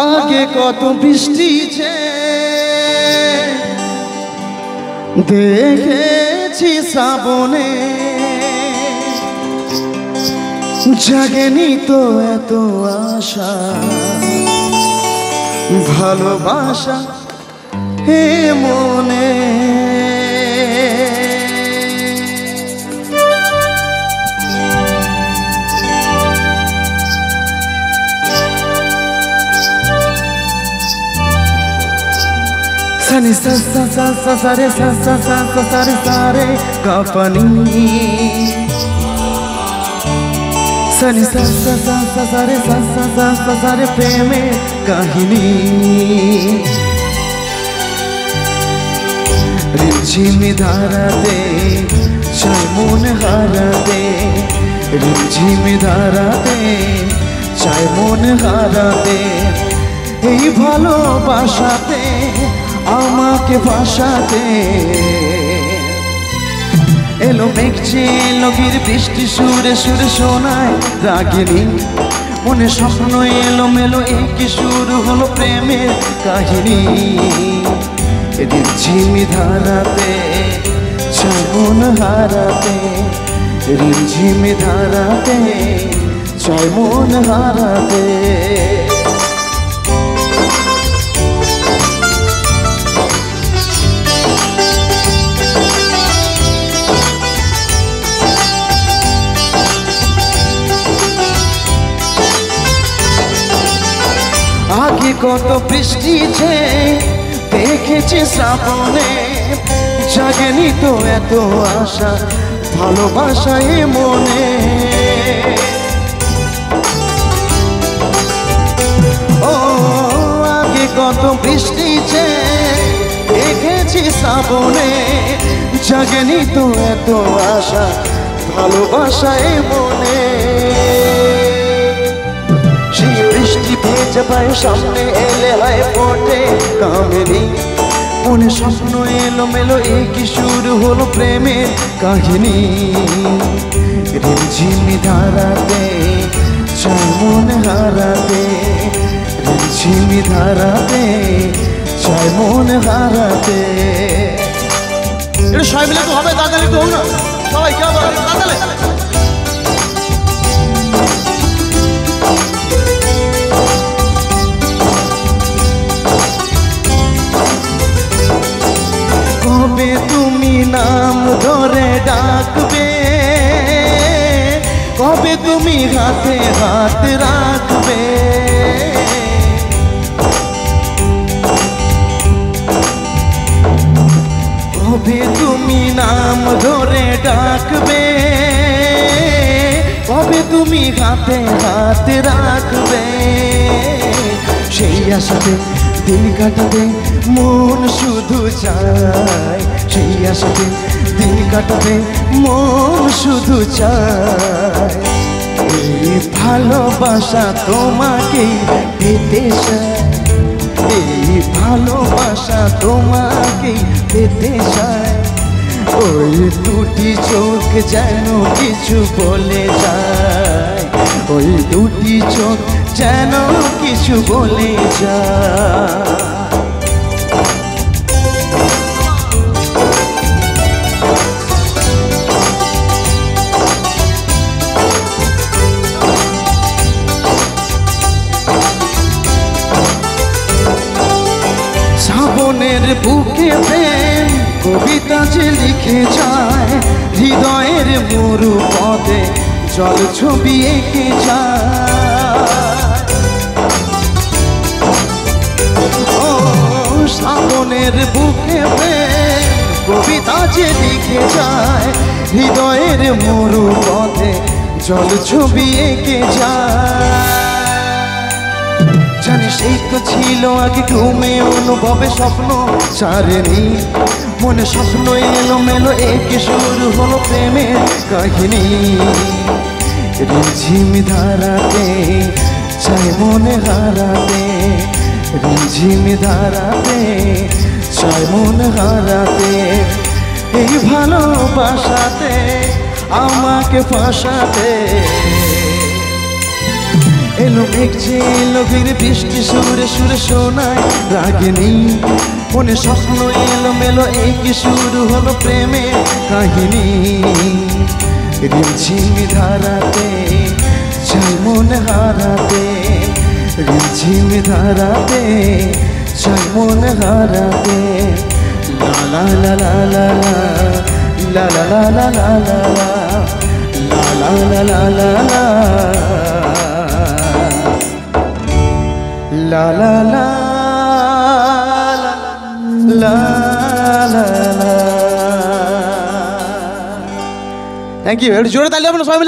আগে কত বৃষ্টি যে দেখেছি শ্রাবণে, জাগেনি তো এত আশা ভালোবাসা হে মনে। Sani sa sa sa sa sa re sa sa sa sa sa re sa re ga pa ni. Sani sa sa sa sa sa re sa sa sa sa sa re preme kahini. রিমঝিমি ধারাতে চাই মন হারাতে, রিমঝিমি ধারাতে চাই মন হারাতে, এই ভালোবাসাতে আমাকে ভাসাতে। এলো মেঘছে এলো গির বৃষ্টি সুরে সুরে শোনায় রাগিনী, মনে স্বপ্ন এলো মেলো একই শুরু হলো প্রেমের কাহিনী। রিমঝিমি ধারাতে চাই মন হারাতে, রিমঝিমি ধারাতে চাই মন হারাতে। আগে কত বৃষ্টি যে দেখেছি শ্রাবণে, জাগেনি তো এত আশা ভালোবাসায় মনে। ও আগে কত বৃষ্টি যে দেখেছি শ্রাবণে, জাগেনি তো এত আশা ভালোবাসায় মনে। সেই বৃষ্টি ভেজা পায়ে সামনে এলে হয় ফোটে কামেরি, মনে স্বপ্ন এলো মেলো একই শুরু হলো প্রেমের কাহিনী। রিমঝিমি ধারাতে চাই মন হারাতে, রিমঝিমি ধারাতে চাই মন হারাতে। এটা সবাই মিলে তো হবে, তাড়াতাড়ি তো না সবাই কে বলে তাড়াতাড়ি। কবে তুমি নাম ধরে ডাকবে, কবে তুমি হাতে হাত রাখবে, কবে তুমি নাম ধরে ডাকবে, কবে তুমি হাতে হাত রাখবে। সেই আশাতে দিন কাটাতে মন শুধু চায়, সেই আশাতে দিন কাটাতে মন শুধু চায়। এই ভালোবাসা তোমাকেই পেতে চায়, এই ভালোবাসা তোমাকেই পেতে চায়। ওই দুটি চোখ যেন কিছু বলে যায়, ওই দুটি চোখ যেন কিছু বলে যায়। শ্রাবণের বুকে প্রেম কবিতা যে লিখে যায়, হৃদয়ের মরু পথে জল ছবি এঁকে যায়। ও শ্রাবণের বুকে প্রেম কবিতা যে লিখে যায়, হৃদয়ের মরু পথে জল ছবি এঁকে যায়। জানি সেই তো ছিল আগে ঘুমে অনুভবে স্বপ্ন সারেনি, মনে স্বপ্ন এলো মেলো একে শুরু হলো প্রেমের কাহিনী। রিমঝিমি ধারাতে চাই মনে হারাতে, রিমঝিমি ধারাতে চাই মনে হারাতে। এই ভালোবাসাতে আমাকে ফাঁসাতে, এলো মেঘ যে এলো ঘিরে বৃষ্টি সুরে সুরে শোনায় রাগিনী মনে স্বপ্ন এলো মেলো এই কি শুরু হলো প্রেমের কাহিনী রিমঝিমি ধারাতে চাই মন হারাতে রিমঝিমি ধারাতে চাই মন হারাতে লা লা লা লা লা লা লা লা লা লা লা লা লা লা লা La la la la la la. Thank you. Jore taali apna সবাই মিলে